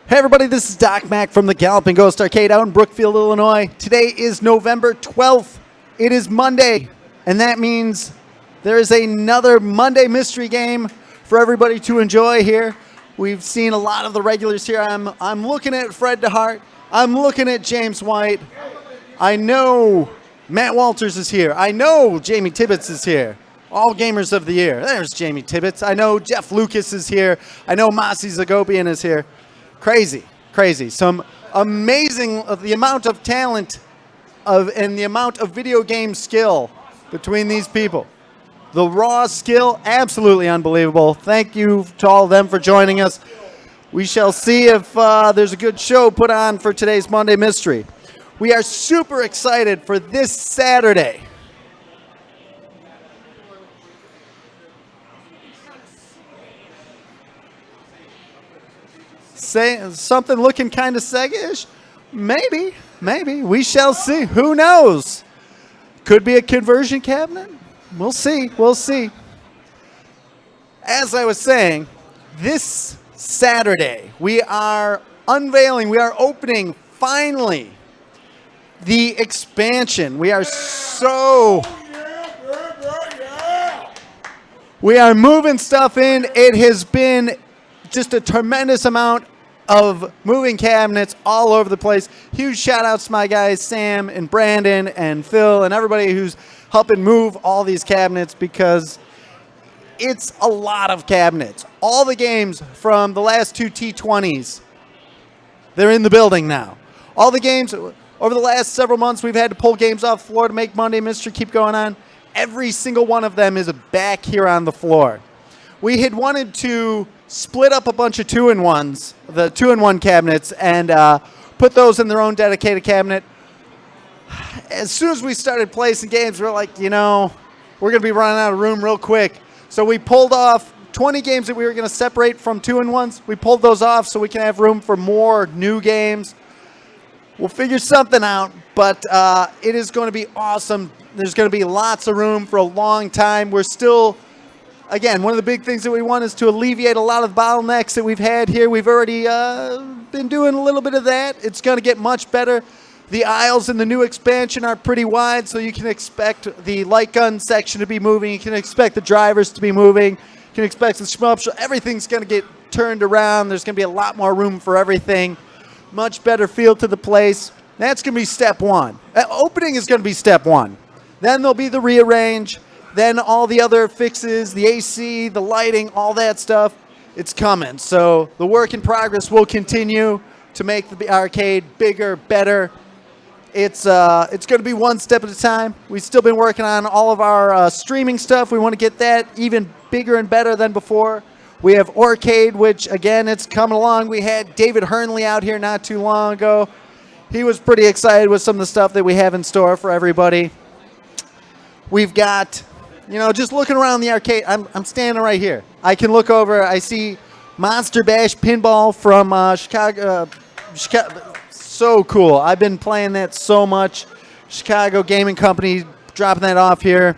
Hey everybody, this is Doc Mack from the Galloping Ghost Arcade out in Brookfield, Illinois. Today is November 12th. It is Monday, and that means there is another Monday mystery game for everybody to enjoy here. We've seen a lot of the regulars here. I'm looking at Fred DeHart. I'm looking at James White. I know Matt Walters is here. I know Jamie Tibbetts is here. All Gamers of the Year. There's Jamie Tibbetts. I know Jeff Lucas is here. I know Masi Zagopian is here. Crazy, crazy. Some amazing, the amount of talent and the amount of video game skill between these people. The raw skill, absolutely unbelievable. Thank you to all of them for joining us. We shall see if there's a good show put on for today's Monday Mystery. We are super excited for this Saturday. Say something looking kind of Sega-ish? Maybe. We shall see. Who knows? Could be a conversion cabinet. We'll see. As I was saying, this Saturday, we are opening, finally, the expansion. We are moving stuff in. It has been just a tremendous amount of moving cabinets all over the place. Huge shout outs to my guys Sam and Brandon and Phil and everybody who's helping move all these cabinets, because it's a lot of cabinets. All the games from the last two T20s, they're in the building now. All the games over the last several months, we've had to pull games off the floor to make Monday Mystery keep going on. Every single one of them is back here on the floor. We had wanted to split up a bunch of 2-in-1s, the 2-in-1 cabinets, and put those in their own dedicated cabinet. As soon as we started placing games, we're like, we're going to be running out of room real quick. So we pulled off 20 games that we were going to separate from 2-in-1s. We pulled those off so we can have room for more new games. We'll figure something out, but it is going to be awesome. There's going to be lots of room for a long time. We're still... Again, one of the big things that we want is to alleviate a lot of the bottlenecks that we've had here. We've already been doing a little bit of that. It's going to get much better. The aisles in the new expansion are pretty wide, so you can expect the light gun section to be moving. You can expect the drivers to be moving. You can expect the shmup. Everything's going to get turned around. There's going to be a lot more room for everything. Much better feel to the place. That's going to be step one. Opening is going to be step one. Then there'll be the rearrange. Then all the other fixes, the AC, the lighting, all that stuff, it's coming. So the work in progress will continue to make the arcade bigger, better. It's going to be one step at a time. We've still been working on all of our streaming stuff. We want to get that even bigger and better than before. We have Orcade, which, again, it's coming along. We had David Hernley out here not too long ago. He was pretty excited with some of the stuff that we have in store for everybody. We've got... just looking around the arcade, I'm standing right here. I can look over. I see Monster Bash Pinball from Chicago. So cool. I've been playing that so much. Chicago Gaming Company dropping that off here.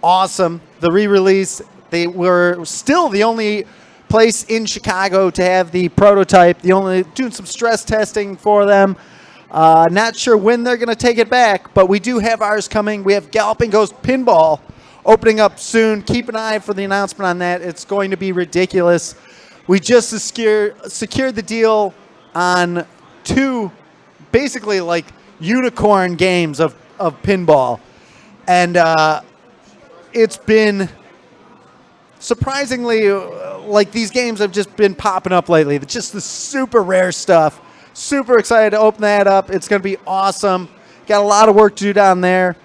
Awesome. The re-release. They were still the only place in Chicago to have the prototype. Doing some stress testing for them. Not sure when they're going to take it back, but we do have ours coming. We have Galloping Ghost Pinball opening up soon. Keep an eye for the announcement on that. It's going to be ridiculous. We just secured the deal on two basically like unicorn games of pinball. And it's been surprisingly like these games have just been popping up lately. Just the super rare stuff. Super excited to open that up. It's going to be awesome. Got a lot of work to do down there.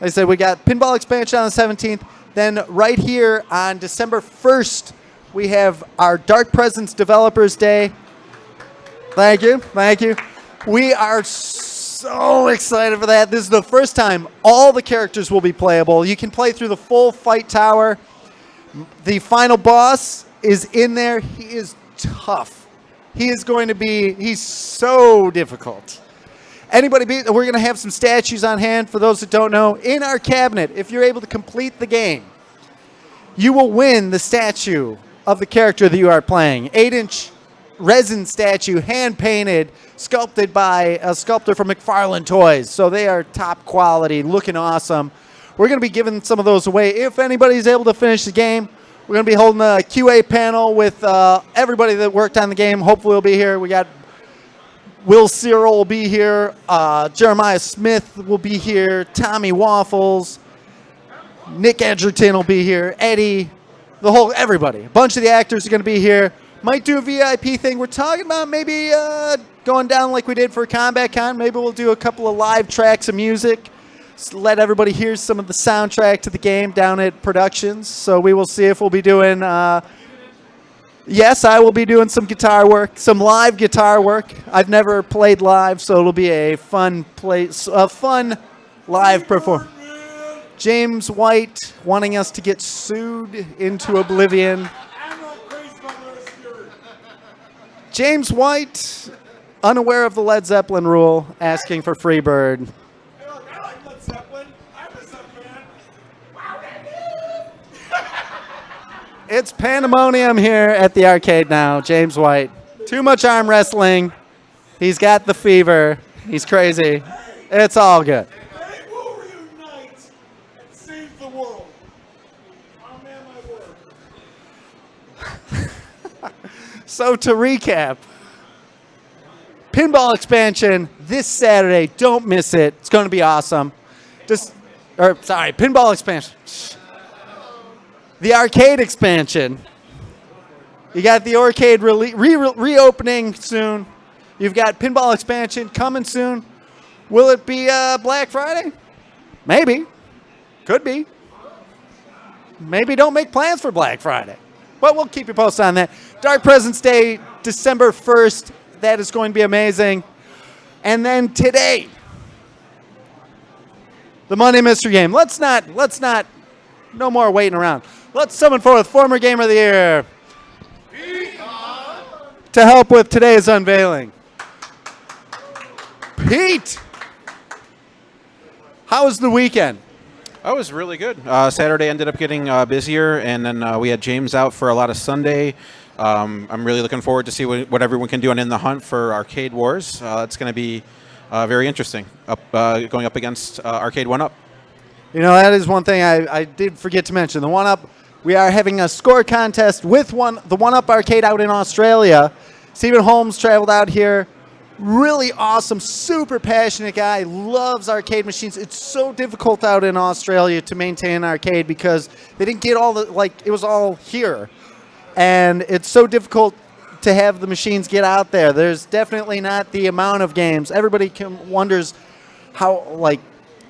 Like I said, we got Pinball Expansion on the 17th. Then right here on December 1st, we have our Dark Presence Developers Day. Thank you. We are so excited for that. This is the first time all the characters will be playable. You can play through the full fight tower. The final boss is in there. He is tough. He's so difficult. We're going to have some statues on hand for those that don't know. In our cabinet, if you're able to complete the game, you will win the statue of the character that you are playing. 8-inch resin statue, hand-painted, sculpted by a sculptor from McFarlane Toys. So they are top quality, looking awesome. We're going to be giving some of those away. If anybody's able to finish the game, we're going to be holding a QA panel with everybody that worked on the game. Hopefully will be here. We got Will Cyril will be here. Jeremiah Smith will be here. Tommy Waffles. Nick Edgerton will be here. Eddie. Everybody. A bunch of the actors are going to be here. Might do a VIP thing. We're talking about maybe going down like we did for Combat Con. Maybe we'll do a couple of live tracks of music. Let everybody hear some of the soundtrack to the game down at Productions. So we will see if we'll be doing, yes, I will be doing some guitar work, some live guitar work. I've never played live, so it'll be a fun live performance. James White wanting us to get sued into oblivion. James White, unaware of the Led Zeppelin rule, asking for Freebird. It's pandemonium here at the arcade now. James White. Too much arm wrestling. He's got the fever. He's crazy. It's all good. They will reunite and save the world. Oh man, my word. So to recap, pinball expansion this Saturday. Don't miss it. It's going to be awesome. Pinball expansion. The arcade expansion. You got the arcade reopening soon. You've got pinball expansion coming soon. Will it be Black Friday? Maybe. Could be. Maybe don't make plans for Black Friday. But we'll keep you posted on that. Dark Presence Day, December 1st. That is going to be amazing. And then today, the Monday Mystery Game. Let's not, no more waiting around. Let's summon forth former Gamer of the Year to help with today's unveiling. Pete, how was the weekend? Oh, it was really good. Saturday ended up getting busier, and then we had James out for a lot of Sunday. I'm really looking forward to see what everyone can do on In the Hunt for Arcade Wars. It's going to be very interesting, going up against Arcade 1-Up. You know, that is one thing I did forget to mention. The 1-Up, we are having a score contest with the 1-Up arcade out in Australia. Stephen Holmes traveled out here. Really awesome, super passionate guy, loves arcade machines. It's so difficult out in Australia to maintain an arcade because they didn't get all it was all here. And it's so difficult to have the machines get out there. There's definitely not the amount of games. Everybody wonders how,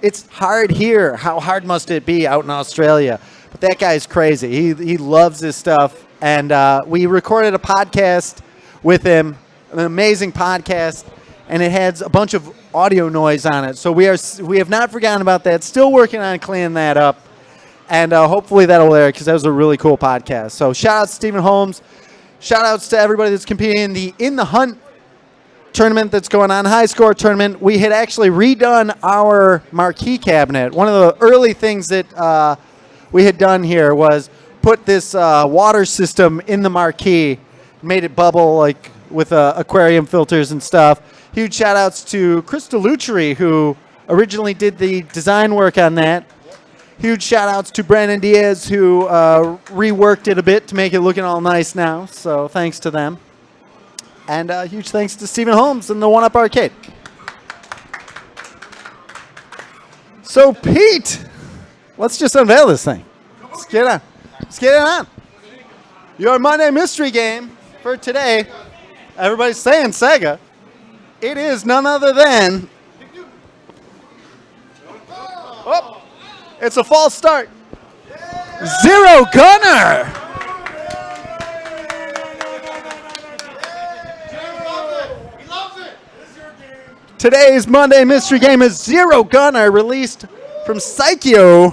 it's hard here. How hard must it be out in Australia? But that guy's crazy. He loves this stuff. And we recorded a podcast with him, an amazing podcast, and it has a bunch of audio noise on it. So we have not forgotten about that. Still working on cleaning that up. And hopefully that'll air because that was a really cool podcast. So shout out to Stephen Holmes. Shout outs to everybody that's competing in the In the Hunt tournament that's going on, high score tournament. We had actually redone our marquee cabinet. One of the early things that we had done here was put this water system in the marquee, made it bubble with aquarium filters and stuff. Huge shout outs to Chris DeLucci, who originally did the design work on that. Huge shout outs to Brandon Diaz, who reworked it a bit to make it looking all nice now. So thanks to them. And huge thanks to Stephen Holmes and the 1-Up Arcade. So, Pete, let's just unveil this thing. Let's get on. Let's get it on. Your Monday Mystery Game for today. Everybody's saying Sega. It is none other than... Oh, it's a false start. Zero Gunner. Today's Monday Mystery Game is Zero Gunner, released from Psycho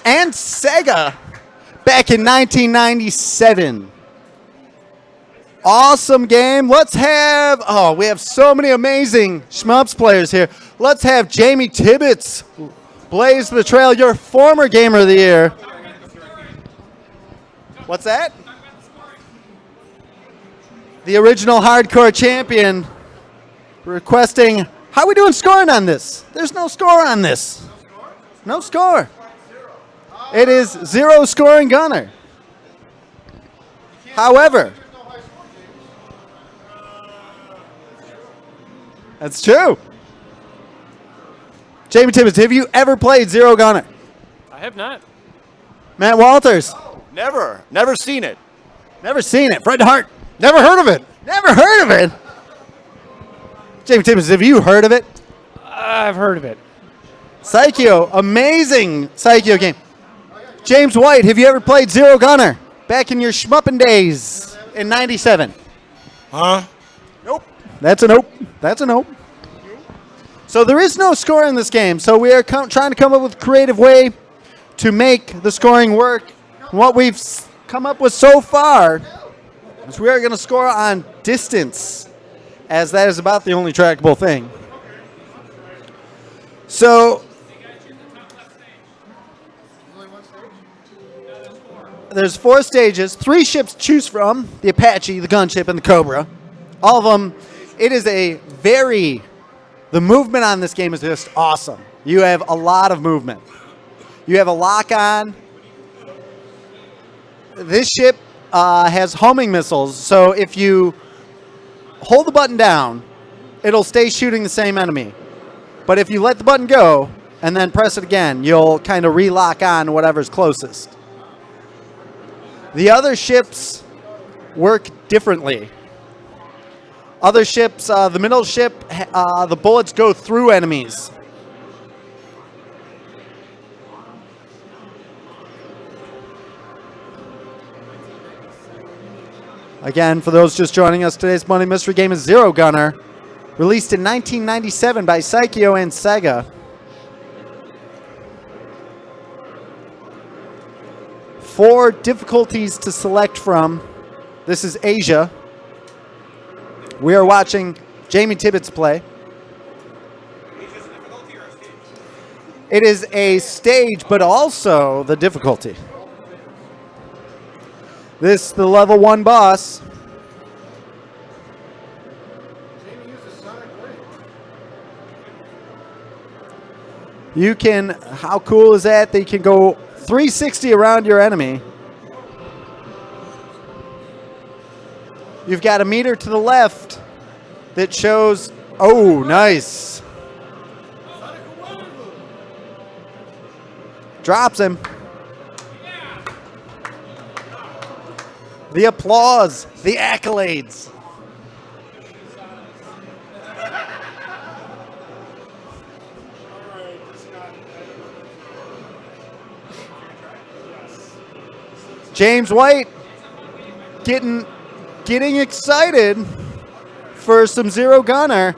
and Sega back in 1997. Awesome game. Let's have, we have so many amazing Shmups players here. Let's have Jamie Tibbetts blaze the trail, your former Gamer of the Year. What's that? the original hardcore champion, requesting, how are we doing scoring on this? There's no score on this. No score. It is 0 scoring Gunner. However, that's true. Jamie Tibbetts, have you ever played Zero Gunner? I have not. Matt Walters, Never. Never seen it. never seen it. Fred Hart, Never heard of it. never heard of it. Jamie Tibbetts, have you heard of it? I've heard of it. Psycho, amazing Psycho game. James White, have you ever played Zero Gunner back in your schmuppin' days in '97? Huh? Nope. That's a nope. That's a nope. So there is no score in this game. So we are trying to come up with a creative way to make the scoring work. And what we've come up with so far is we are going to score on distance, as that is about the only trackable thing. So there's 4 stages, 3 ships to choose from: the Apache, the Gunship, and the Cobra. All of them. It is the movement on this game is just awesome. You have a lot of movement. You have a lock on. This ship has homing missiles, so if you hold the button down, it'll stay shooting the same enemy. But if you let the button go and then press it again, you'll kind of relock on whatever's closest. The other ships work differently. Other ships, the middle ship, the bullets go through enemies. Again, for those just joining us, today's Monday Mystery game is Zero Gunner, released in 1997 by Psycho and Sega. 4 difficulties to select from. This is Asia. We are watching Jamie Tibbetts play. It is a stage, but also the difficulty. This, the level 1 boss. You can, how cool is that? They can go 360 around your enemy. You've got a meter to the left that shows, oh, nice. Drops him. The applause, the accolades. James White getting excited for some Zero Gunner.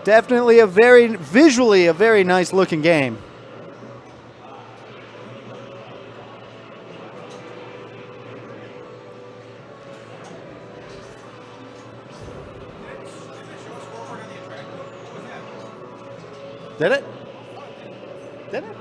Definitely visually a very nice looking game. Did it? Did it?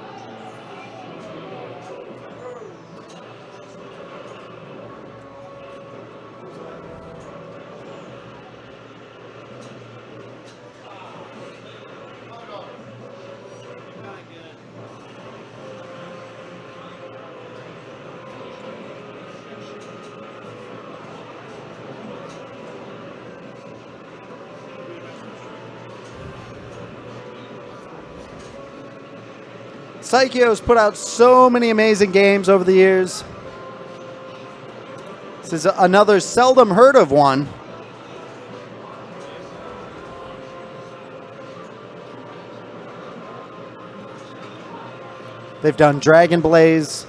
Psycho's put out so many amazing games over the years. This is another seldom heard of one. They've done Dragon Blaze.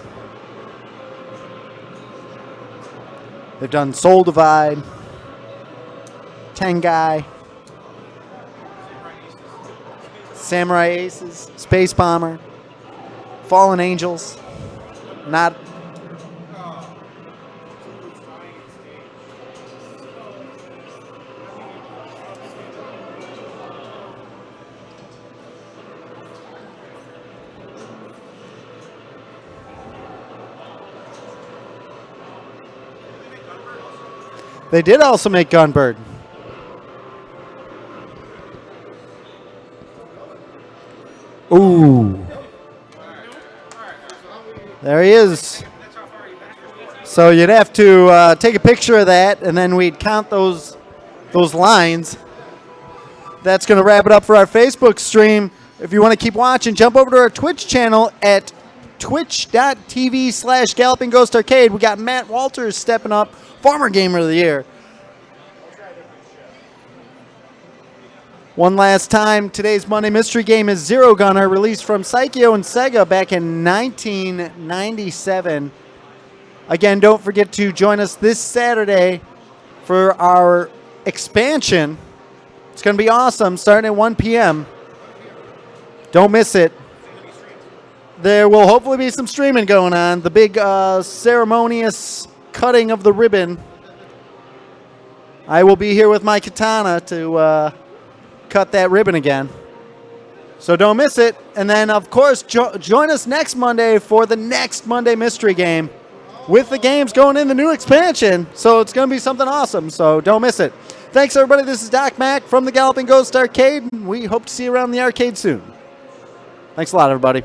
They've done Soul Divide, Tengai, Samurai Aces, Space Bomber, Fallen Angels, not. They did also make Gunbird. Ooh. There he is. So you'd have to take a picture of that, and then we'd count those lines. That's going to wrap it up for our Facebook stream. If you want to keep watching, jump over to our Twitch channel at twitch.tv/Galloping Ghost Arcade. We got Matt Walters stepping up, former Gamer of the Year. One last time, today's Monday mystery game is Zero Gunner, released from Psycho and Sega back in 1997. Again, don't forget to join us this Saturday for our expansion. It's going to be awesome, starting at 1 p.m. Don't miss it. There will hopefully be some streaming going on. The big ceremonious cutting of the ribbon. I will be here with my katana to cut that ribbon again. So don't miss it. And then, of course, join us next Monday for the next Monday mystery game with the games going in the new expansion. So it's going to be something awesome. So don't miss it. Thanks, everybody. This is Doc Mack from the Galloping Ghost Arcade. We hope to see you around the arcade soon. Thanks a lot, everybody.